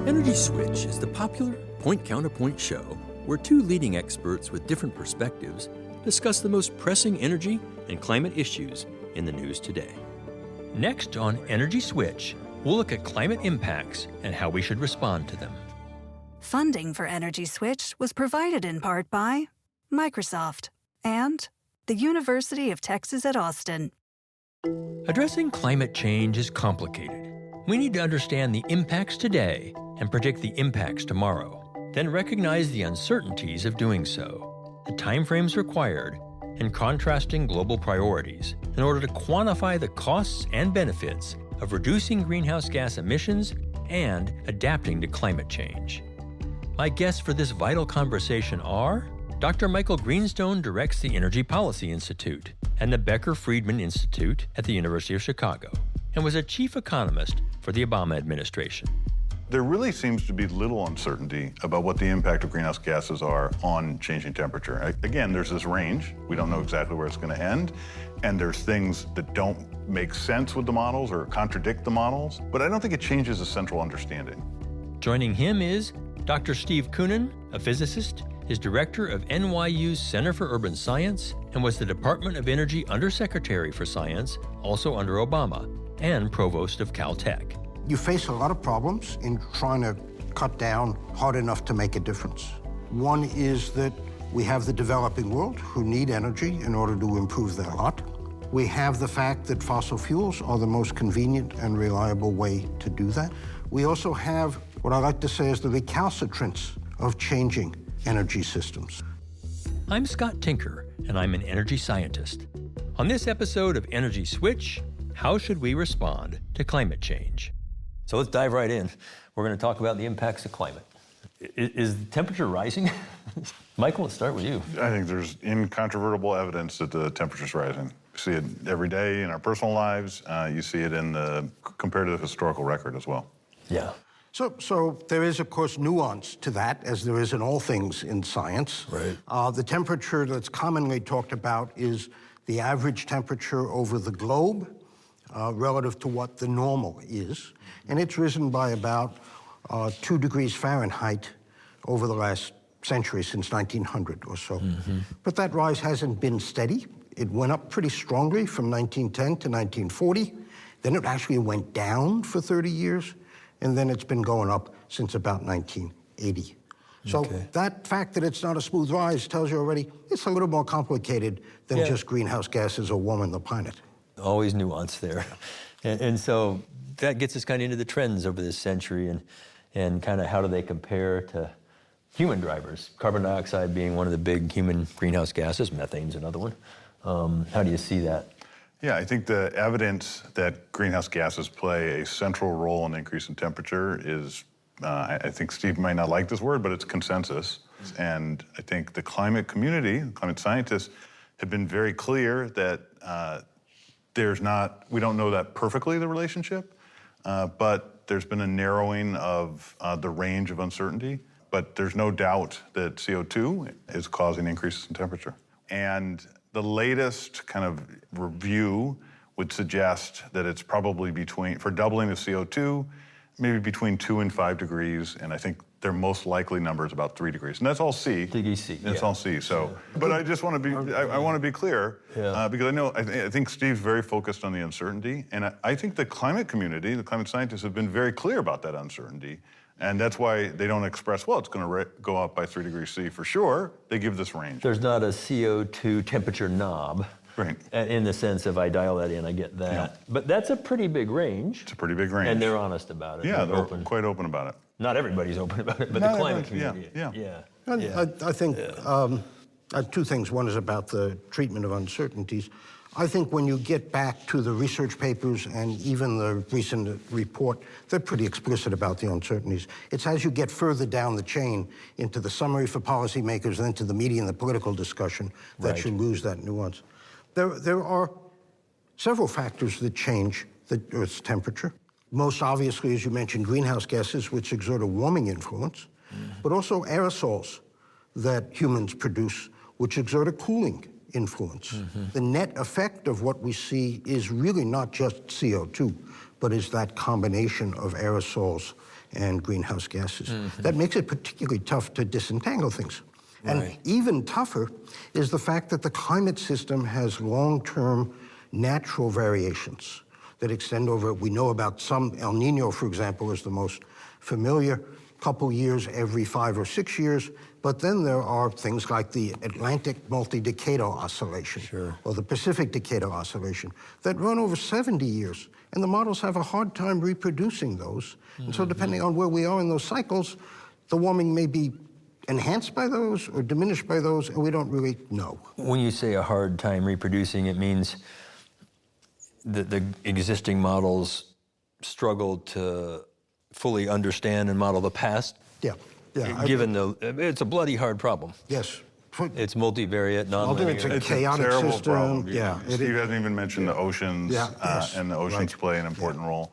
Energy Switch is the popular point-counterpoint show where two leading experts with different perspectives discuss the most pressing energy and climate issues in the news today. Next on Energy Switch, we'll look at climate impacts and how we should respond to them. Funding for Energy Switch was provided in part by Microsoft and the University of Texas at Austin. Addressing climate change is complicated. We need to understand the impacts today and predict the impacts tomorrow, then recognize the uncertainties of doing so, the timeframes required, and contrasting global priorities in order to quantify the costs and benefits of reducing greenhouse gas emissions and adapting to climate change. My guests for this vital conversation are Dr. Michael Greenstone directs the Energy Policy Institute and the Becker-Friedman Institute at the University of Chicago, and was a chief economist for the Obama administration. There really seems to be little uncertainty about what the impact of greenhouse gases are on changing temperature. Again, there's this range. We don't know exactly where it's going to end, and there's things that don't make sense with the models or contradict the models, but I don't think it changes the central understanding. Joining him is Dr. Steve Koonin, a physicist, is director of NYU's Center for Urban Science and was the Department of Energy Undersecretary for Science, also under Obama, and provost of Caltech. You face a lot of problems in trying to cut down hard enough to make a difference. One is that we have the developing world who need energy in order to improve their lot. We have the fact that fossil fuels are the most convenient and reliable way to do that. We also have what I like to say is the recalcitrance of changing energy systems. I'm Scott Tinker, and I'm an energy scientist. On this episode of Energy Switch, how should we respond to climate change? So let's dive right in. We're going to talk about the impacts of climate. Is the temperature rising? Michael, let's start with you. I think there's incontrovertible evidence that the temperature's rising. You see it every day in our personal lives. You see it compared to the historical record as well. Yeah. So there is, of course, nuance to that, as there is in all things in science. Right. The temperature that's commonly talked about is the average temperature over the globe relative to what the normal is. And it's risen by about 2 degrees Fahrenheit over the last century, since 1900 or so. Mm-hmm. But that rise hasn't been steady. It went up pretty strongly from 1910 to 1940. Then it actually went down for 30 years. And then it's been going up since about 1980. So that fact that it's not a smooth rise tells you already it's a little more complicated than just greenhouse gases or warming the planet. Always nuance there. And so that gets us kind of into the trends over this century and kind of how do they compare to human drivers, carbon dioxide being one of the big human greenhouse gases, methane's another one. How do you see that? Yeah, I think the evidence that greenhouse gases play a central role in the increase in temperature is, I think Steve might not like this word, but it's consensus. And I think the climate community, climate scientists, have been very clear that we don't know that perfectly, the relationship, but there's been a narrowing of the range of uncertainty. But there's no doubt that CO2 is causing increases in temperature. And the latest kind of review would suggest that it's probably for doubling the CO2, maybe between 2 and 5 degrees, and I think their most likely number is about 3 degrees, and that's all C. That's all C. So, but I just want to be, I want to be clear, because I think Steve's very focused on the uncertainty, and I think the climate community, the climate scientists have been very clear about that uncertainty. And that's why they don't express, well, it's going to go up by 3 degrees C for sure. They give this range. There's not a CO2 temperature knob. Right. In the sense of I dial that in, I get that. Yeah. But that's a pretty big range. It's a pretty big range. And they're honest about it. Yeah, they're quite open about it. Not everybody's open about it, but the climate community. Yeah. I think two things. One is about the treatment of uncertainties. I think when you get back to the research papers and even the recent report, they're pretty explicit about the uncertainties. It's as you get further down the chain into the summary for policymakers, then to the media and the political discussion, that you lose that nuance. There are several factors that change the Earth's temperature. Most obviously, as you mentioned, greenhouse gases, which exert a warming influence, but also aerosols that humans produce, which exert a cooling influence. The net effect of what we see is really not just CO2, but is that combination of aerosols and greenhouse gases. That makes it particularly tough to disentangle things. And even tougher is the fact that the climate system has long-term natural variations that extend over, we know about some, El Nino, for example, is the most familiar, couple years every 5 or 6 years, but then there are things like the Atlantic multi-decadal oscillation, or the Pacific decadal oscillation, that run over 70 years, and the models have a hard time reproducing those. And so depending on where we are in those cycles, the warming may be enhanced by those or diminished by those, and we don't really know. When you say a hard time reproducing, it means that the existing models struggle to fully understand and model the past? Yeah. Given it's a bloody hard problem. Yes. It's multivariate, nonlinear. It's a chaotic system. Problem. Steve hasn't even mentioned the oceans, and the oceans play an important role.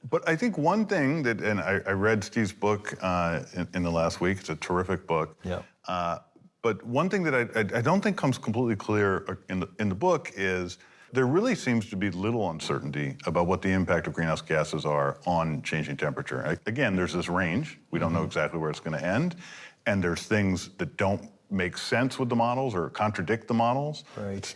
But I think one thing that, and I read Steve's book in the last week. It's a terrific book. But one thing that I don't think comes completely clear in the book is there really seems to be little uncertainty about what the impact of greenhouse gases are on changing temperature. Again, there's this range. We don't know exactly where it's going to end. And there's things that don't make sense with the models or contradict the models.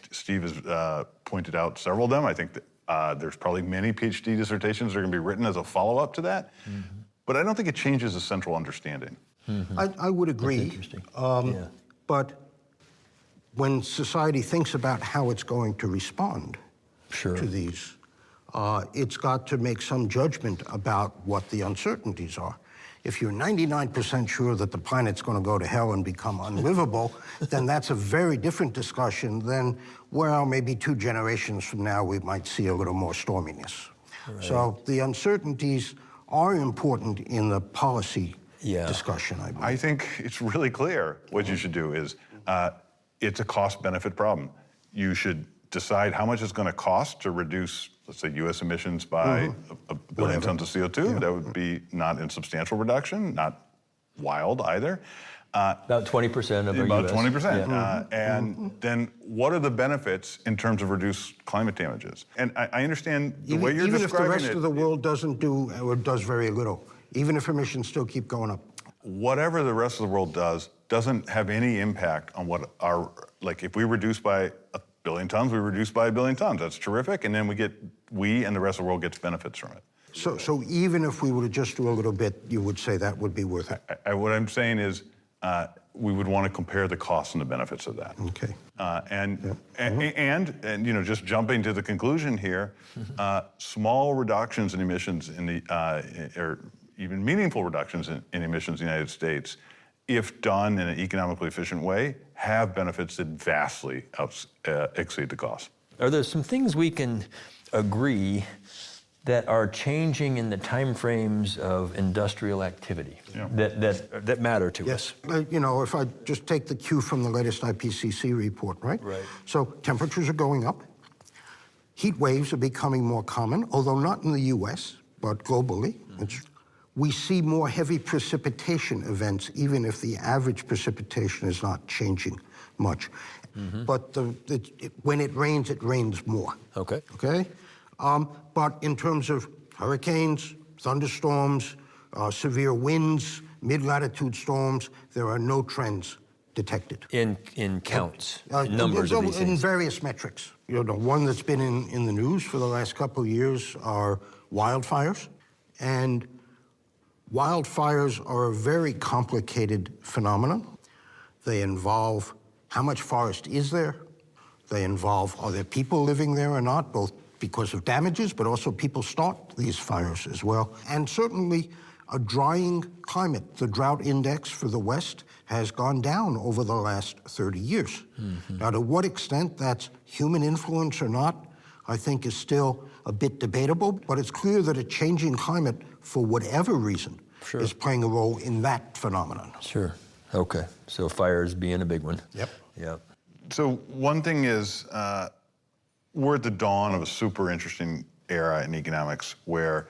Steve has pointed out several of them. I think that there's probably many PhD dissertations that are going to be written as a follow-up to that. But I don't think it changes the central understanding. I would agree. That's interesting. But when society thinks about how it's going to respond to these, it's got to make some judgment about what the uncertainties are. If you're 99% sure that the planet's going to go to hell and become unlivable, then that's a very different discussion than, well, maybe 2 generations from now we might see a little more storminess. So the uncertainties are important in the policy discussion, I believe. I think it's really clear what you should do is, it's a cost-benefit problem. You should decide how much it's going to cost to reduce, let's say, U.S. emissions by a billion tons of CO2. That would be not a substantial reduction, not wild either. About 20% of our About US. 20%. And then what are the benefits in terms of reduced climate damages? And I understand the way you're describing it. Even if the rest of the world doesn't do, or does very little, even if emissions still keep going up. Whatever the rest of the world doesn't have any impact on what our, like if we reduce by 1 billion tons, we reduce by 1 billion tons. That's terrific. And then we and the rest of the world gets benefits from it. So even if we were to just do a little bit, you would say that would be worth it? What I'm saying is we would want to compare the costs and the benefits of that. Okay. And you know, just jumping to the conclusion here, small reductions in emissions in the, or even meaningful reductions in emissions in the United States, if done in an economically efficient way, have benefits that vastly exceed the cost. Are there some things we can agree that are changing in the timeframes of industrial activity that matter to us? You know, if I just take the cue from the latest IPCC report, right? So temperatures are going up. Heat waves are becoming more common, although not in the US, but globally. We see more heavy precipitation events, even if the average precipitation is not changing much. But when it rains more. Okay. But in terms of hurricanes, thunderstorms, severe winds, mid-latitude storms, there are no trends detected. In counts, numbers of these things? In various metrics. You know, one that's been in the news for the last couple of years are wildfires. And wildfires are a very complicated phenomenon. They involve how much forest is there? They involve, are there people living there or not, both because of damages, but also people start these fires as well. And certainly a drying climate. The drought index for the West has gone down over the last 30 years. Now, to what extent that's human influence or not, I think is still a bit debatable, but it's clear that a changing climate, for whatever reason, is playing a role in that phenomenon. Okay, so fires being a big one. Yep. So one thing is, we're at the dawn of a super interesting era in economics where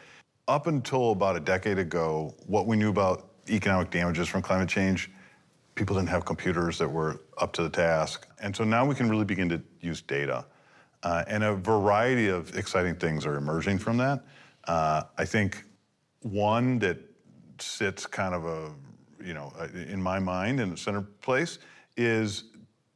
up until about a decade ago, what we knew about economic damages from climate change, people didn't have computers that were up to the task. And so now we can really begin to use data. And a variety of exciting things are emerging from that. I think One that sits kind of in my mind in the center place is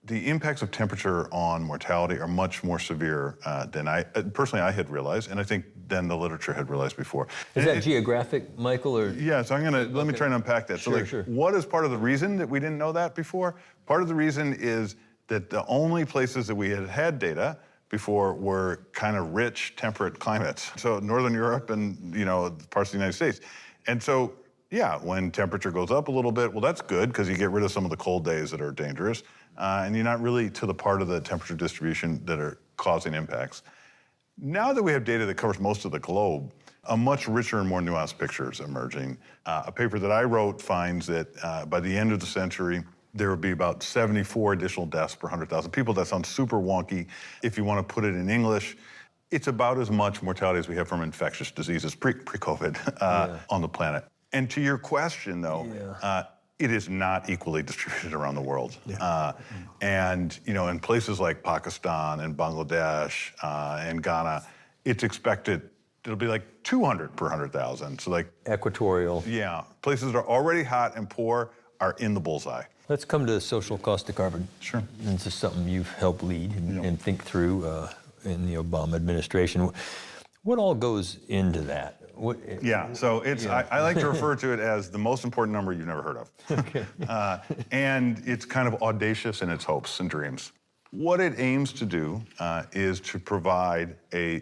the impacts of temperature on mortality are much more severe than I had realized, and I think than the literature had realized before. Is that geographic, Michael, or? Yeah, so let me try and unpack that. Sure. What is part of the reason that we didn't know that before? Part of the reason is that the only places that we had data before were kind of rich, temperate climates. So Northern Europe and, parts of the United States. And so, yeah, when temperature goes up a little bit, well, that's good because you get rid of some of the cold days that are dangerous. And you're not really to the part of the temperature distribution that are causing impacts. Now that we have data that covers most of the globe, a much richer and more nuanced picture is emerging. A paper that I wrote finds that by the end of the century, there would be about 74 additional deaths per 100,000 people. That sounds super wonky. If you want to put it in English, it's about as much mortality as we have from infectious diseases pre-COVID on the planet. And to your question, though, it is not equally distributed around the world. And, in places like Pakistan and Bangladesh and Ghana, it's expected it'll be like 200 per 100,000. So like equatorial. Yeah. Places that are already hot and poor are in the bullseye. Let's come to the social cost of carbon. Sure. And this is something you've helped lead and think through in the Obama administration. What all goes into that? So it's I like to refer to it as the most important number you've never heard of. Okay. And it's kind of audacious in its hopes and dreams. What it aims to do is to provide a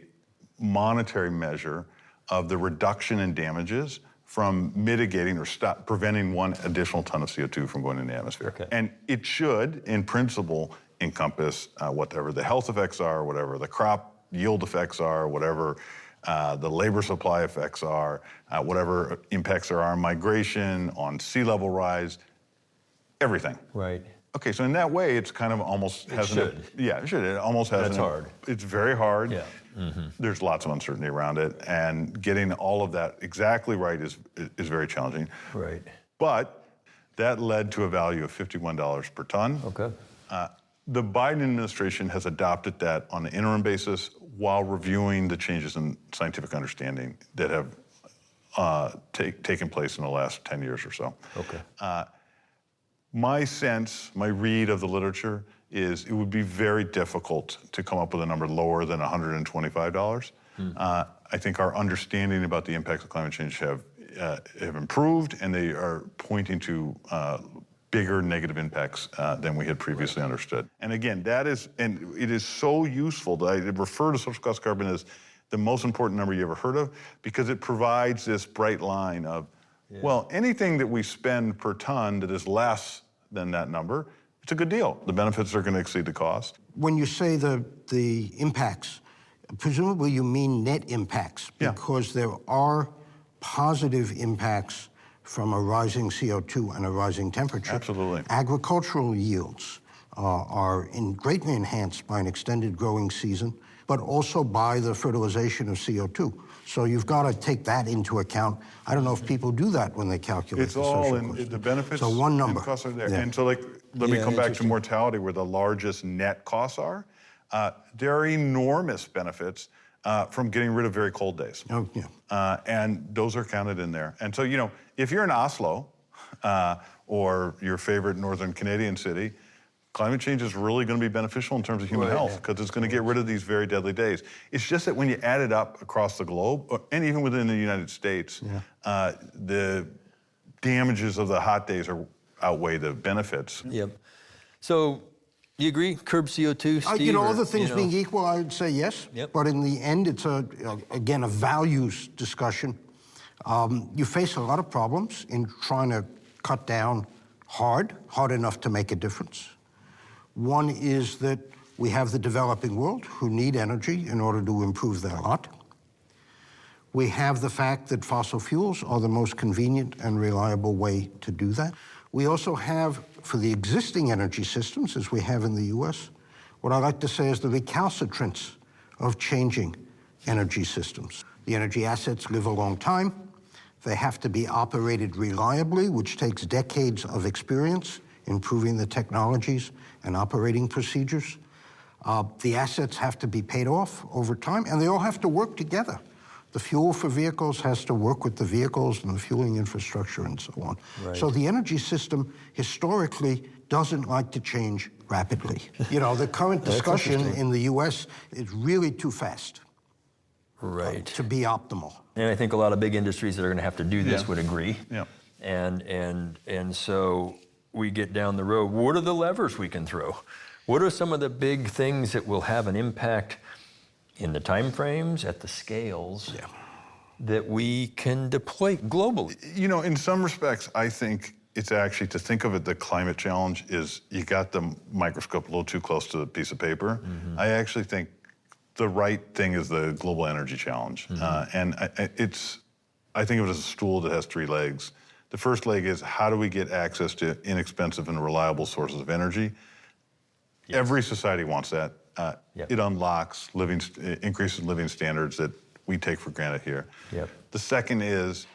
monetary measure of the reduction in damages from mitigating or preventing 1 additional ton of CO2 from going into the atmosphere. Okay. And it should, in principle, encompass whatever the health effects are, whatever the crop yield effects are, whatever the labor supply effects are, whatever impacts there are on migration, on sea level rise, everything. Right. Okay, so in that way, it's kind of almost it should. Yeah, it should. It almost has. That's hard. It's very hard. Yeah. Mm-hmm. There's lots of uncertainty around it, and getting all of that exactly right is very challenging. Right. But that led to a value of $51 per ton. Okay. The Biden administration has adopted that on an interim basis while reviewing the changes in scientific understanding that have taken place in the last 10 years or so. Okay. My sense, my read of the literature is it would be very difficult to come up with a number lower than $125. I think our understanding about the impacts of climate change have improved, and they are pointing to bigger negative impacts than we had previously understood. And again, it is so useful that I refer to social cost carbon as the most important number you ever heard of, because it provides this bright line of, well, anything that we spend per ton that is less than that number, it's a good deal. The benefits are going to exceed the cost. When you say the impacts, presumably you mean net impacts, because there are positive impacts from a rising CO2 and a rising temperature. Absolutely. Agricultural yields are greatly enhanced by an extended growing season, but also by the fertilization of CO2. So you've got to take that into account. I don't know if people do that when they calculate it's the all social in cost. the benefits. So one number. And costs are there. And so let me come back to mortality, where the largest net costs are. There are enormous benefits from getting rid of very cold days. Oh, yeah. And those are counted in there. And so, if you're in Oslo or your favorite northern Canadian city, climate change is really going to be beneficial in terms of human health, because it's going to get rid of these very deadly days. It's just that when you add it up across the globe, and even within the United States, the damages of the hot days outweigh the benefits. Yep. So, you agree? Curb CO2, Steve? Other things being equal, I would say yes. Yep. But in the end, it's again a values discussion. You face a lot of problems in trying to cut down hard enough to make a difference. One is that we have the developing world who need energy in order to improve their lot. We have the fact that fossil fuels are the most convenient and reliable way to do that. We also have, for the existing energy systems, as we have in the US, what I like to say is the recalcitrance of changing energy systems. The energy assets live a long time. They have to be operated reliably, which takes decades of experience improving the technologies and operating procedures. The assets have to be paid off over time, and they all have to work together The fuel for vehicles has to work with the vehicles and the fueling infrastructure and so on. Right. So the energy system historically doesn't like to change rapidly. You know, the current discussion in the U.S. is really too fast. Right. To be optimal. And I think a lot of big industries that are going to have to do this would agree. Yeah. And so we get down the road. What are the levers we can throw? What are some of the big things that will have an impact in the time frames, at the scales, that we can deploy globally? You know, in some respects, I think it's actually, to think of it, the climate challenge is you got the microscope a little too close to the piece of paper. I actually think the right thing is the global energy challenge. And I think of it as a stool that has three legs. The first leg is, how do we get access to inexpensive and reliable sources of energy? Every society wants that. It unlocks increases living standards that we take for granted here. The second is,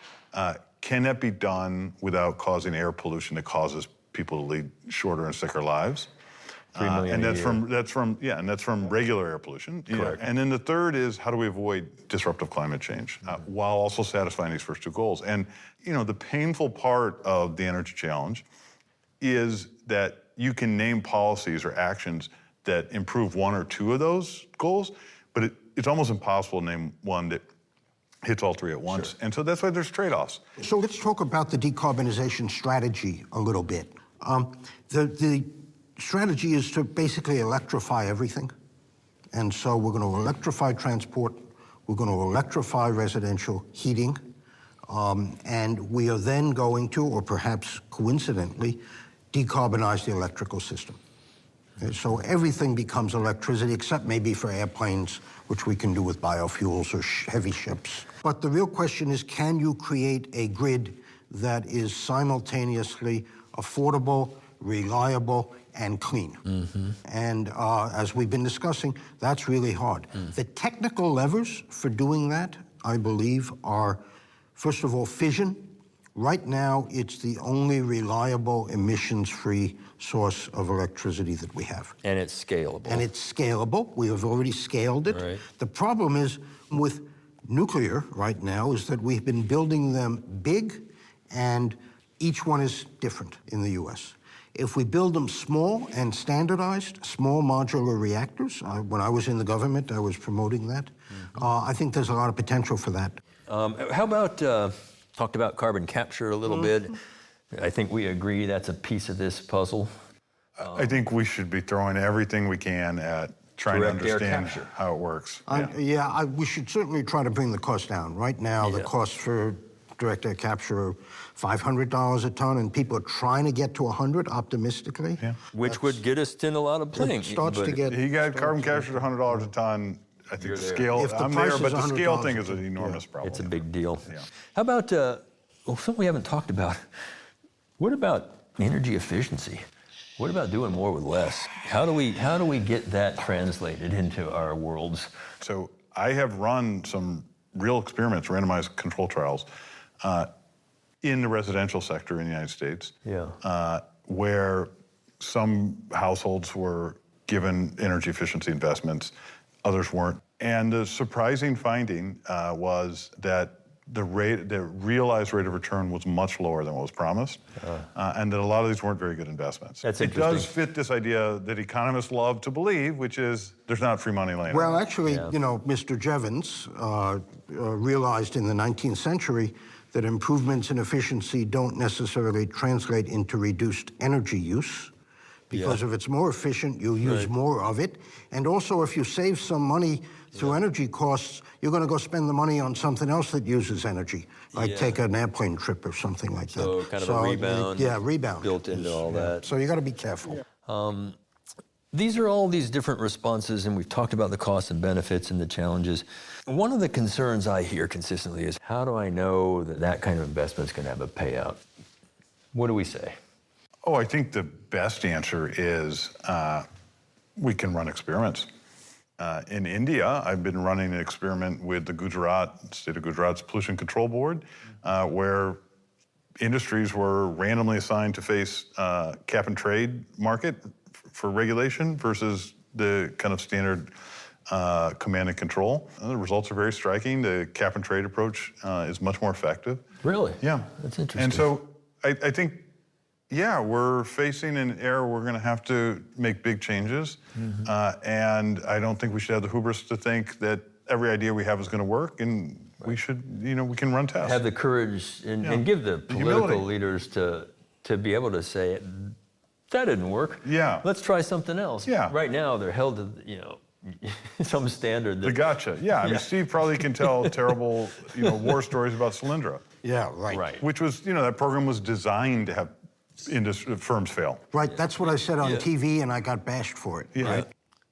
can that be done without causing air pollution that causes people to lead shorter and sicker lives? 3 million and a year. That's from regular air pollution. Correct. And then the third is, how do we avoid disruptive climate change while also satisfying these first two goals? And the painful part of the energy challenge is that you can name policies or actions that improve one or two of those goals, but it's almost impossible to name one that hits all three at once. And so that's why there's trade-offs. So let's talk about the decarbonization strategy a little bit. The strategy is to basically electrify everything. And so we're going to electrify transport, we're going to electrify residential heating, and we are then going to, or perhaps coincidentally, decarbonize the electrical system. Okay, so everything becomes electricity, except maybe for airplanes, which we can do with biofuels or heavy ships. But the real question is, can you create a grid that is simultaneously affordable, reliable, and clean? And as we've been discussing, that's really hard. The technical levers for doing that, I believe, are, first of all, fission. Right now, it's the only reliable emissions-free source of electricity that we have. And it's scalable. And it's scalable. We have already scaled it. Right. The problem is with nuclear right now is that we've been building them big, and each one is different in the U.S. If we build them small and standardized, small modular reactors, when I was in the government, I was promoting that. I think there's a lot of potential for that. How about, talked about carbon capture a little bit. I think we agree that's a piece of this puzzle. I think we should be throwing everything we can at trying to understand how it works. We should certainly try to bring the cost down. Right now, the cost for direct air capture are $500 a ton, and people are trying to get to 100 optimistically. Which would get us in a lot of planes. You got carbon capture at $100 a ton. I think the scale, I'm there, but the scale thing is an enormous problem. It's a big deal. How about, something we haven't talked about, what about energy efficiency? What about doing more with less? How do we get that translated into our worlds? So I have run some real experiments, randomized control trials, in the residential sector in the United States, where some households were given energy efficiency investments, others weren't. And the surprising finding was that the realized rate of return was much lower than what was promised, and that a lot of these weren't very good investments. That's it interesting. does fit this idea that economists love to believe, which is there's not free money laying around. Well, actually, Mr. Jevons realized in the 19th century that improvements in efficiency don't necessarily translate into reduced energy use, because if it's more efficient, you use more of it. And also, if you save some money through energy costs, you're going to go spend the money on something else that uses energy, like take an airplane trip or something like that. So kind of a rebound. Rebound. Built into all that. So you got to be careful. These are all these different responses, and we've talked about the costs and benefits and the challenges. One of the concerns I hear consistently is, how do I know that that kind of investment is going to have a payout? What do we say? Oh, I think the best answer is we can run experiments. In India, I've been running an experiment with the state of Gujarat's Pollution Control Board, where industries were randomly assigned to face cap and trade market for regulation versus the kind of standard command and control. The results are very striking. The cap and trade approach is much more effective. Really? Yeah. That's interesting. And so I think, yeah, we're facing an era where we're going to have to make big changes. And I don't think we should have the hubris to think that every idea we have is going to work, and we should, we can run tests. Have the courage and give the political leaders to be able to say, that didn't work. Yeah. Let's try something else. Yeah. Right now, they're held to, some standard. The gotcha. Yeah. I mean, Steve probably can tell terrible, war stories about Solyndra. Yeah, right. Which was, that program was designed to have firms fail. Right. That's what I said on TV, and I got bashed for it. Yeah. Right?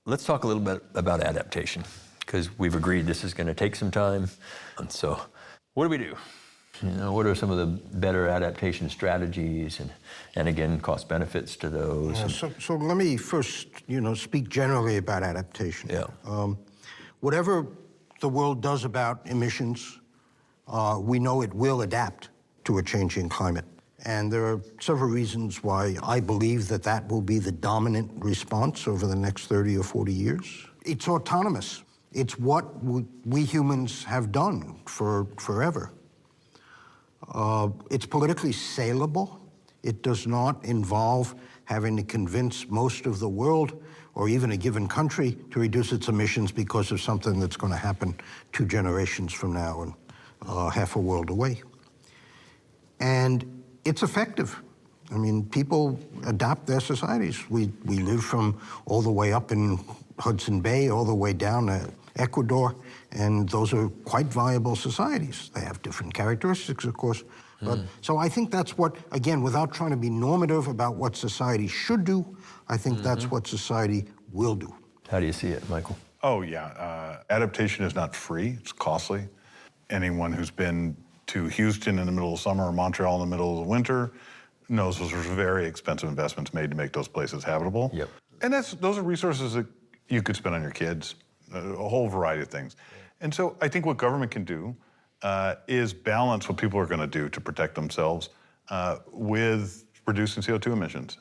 Let's talk a little bit about adaptation, because we've agreed this is going to take some time. And so, what do we do? What are some of the better adaptation strategies, and again, cost benefits to those? So let me first, speak generally about adaptation. Yeah. Whatever the world does about emissions, we know it will adapt to a changing climate. And there are several reasons why I believe that will be the dominant response over the next 30 or 40 years. It's autonomous. It's what we humans have done for forever. It's politically saleable. It does not involve having to convince most of the world or even a given country to reduce its emissions because of something that's going to happen 2 generations from now and half a world away. And it's effective. I mean, people adapt their societies. We live from all the way up in Hudson Bay all the way down to Ecuador, and those are quite viable societies. They have different characteristics, of course. But so I think that's what, again, without trying to be normative about what society should do, I think that's what society will do. How do you see it, Michael? Oh, yeah. Adaptation is not free. It's costly. Anyone who's been to Houston in the middle of summer or Montreal in the middle of the winter knows those are very expensive investments made to make those places habitable. Yep. And those are resources that you could spend on your kids, a whole variety of things. And so I think what government can do is balance what people are going to do to protect themselves with reducing CO2 emissions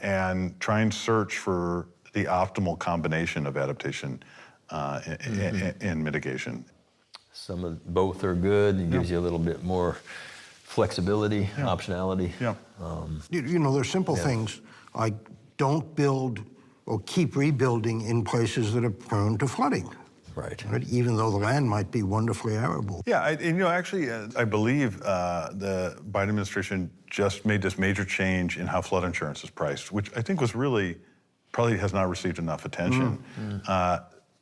and try and search for the optimal combination of adaptation and mitigation. Both are good. It gives you a little bit more flexibility, optionality. Yeah. There's simple things like don't build or keep rebuilding in places that are prone to flooding. Right. Even though the land might be wonderfully arable. Yeah, actually, I believe the Biden administration just made this major change in how flood insurance is priced, which I think was probably has not received enough attention.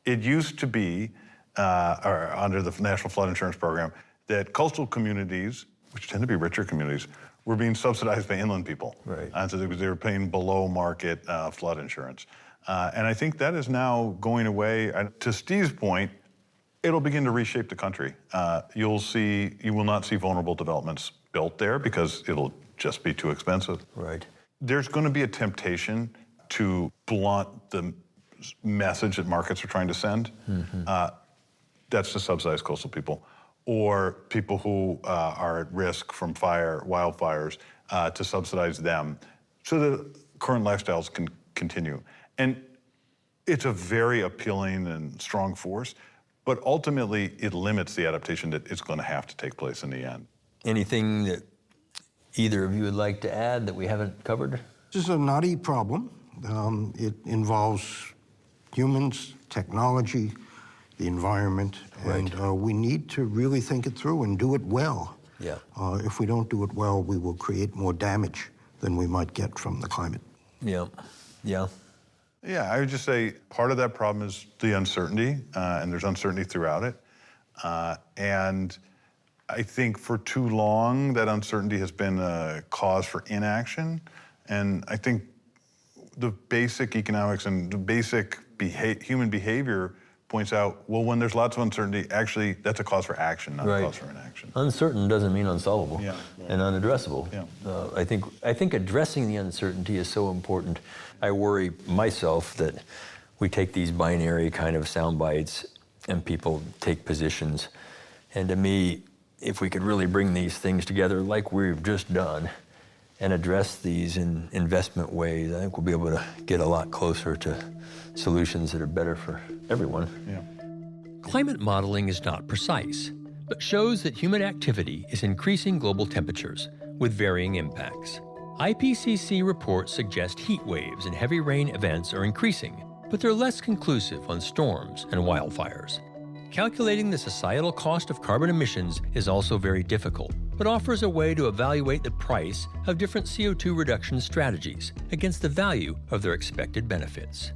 It used to be, or under the National Flood Insurance Program, that coastal communities, which tend to be richer communities, were being subsidized by inland people. Right. And so they were paying below market flood insurance. And I think that is now going away. And to Steve's point, it'll begin to reshape the country. You will not see vulnerable developments built there because it'll just be too expensive. Right. There's going to be a temptation to blunt the message that markets are trying to send. That's to subsidize coastal people or people who are at risk from wildfires, to subsidize them so that current lifestyles can continue. And it's a very appealing and strong force, but ultimately it limits the adaptation that is going to have to take place in the end. Anything that either of you would like to add that we haven't covered? This is a knotty problem. It involves humans, technology, the environment, and we need to really think it through and do it well. Yeah. If we don't do it well, we will create more damage than we might get from the climate. Yeah. Yeah. Yeah, I would just say part of that problem is the uncertainty, and there's uncertainty throughout it. And I think for too long, that uncertainty has been a cause for inaction. And I think the basic economics and the basic human behavior points out, well, when there's lots of uncertainty, actually, that's a cause for action, not a cause for inaction. Uncertain doesn't mean unsolvable and unaddressable. Yeah. I think addressing the uncertainty is so important. I worry myself that we take these binary kind of sound bites and people take positions. And to me, if we could really bring these things together like we've just done and address these in investment ways, I think we'll be able to get a lot closer to solutions that are better for everyone. Yeah. Climate modeling is not precise, but shows that human activity is increasing global temperatures with varying impacts. IPCC reports suggest heat waves and heavy rain events are increasing, but they're less conclusive on storms and wildfires. Calculating the societal cost of carbon emissions is also very difficult, but offers a way to evaluate the price of different CO2 reduction strategies against the value of their expected benefits.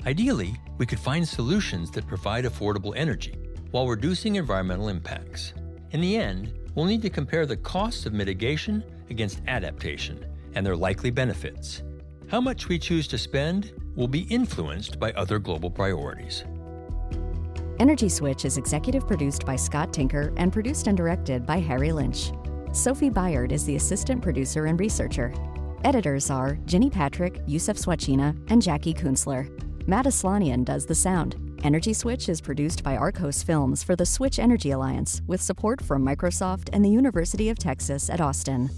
Ideally, we could find solutions that provide affordable energy while reducing environmental impacts. In the end, we'll need to compare the costs of mitigation against adaptation and their likely benefits. How much we choose to spend will be influenced by other global priorities. Energy Switch is executive produced by Scott Tinker and produced and directed by Harry Lynch. Sophie Byard is the assistant producer and researcher. Editors are Ginny Patrick, Yusuf Swachina, and Jackie Kunzler. Matt Aslanian does the sound. Energy Switch is produced by Arcos Films for the Switch Energy Alliance with support from Microsoft and the University of Texas at Austin.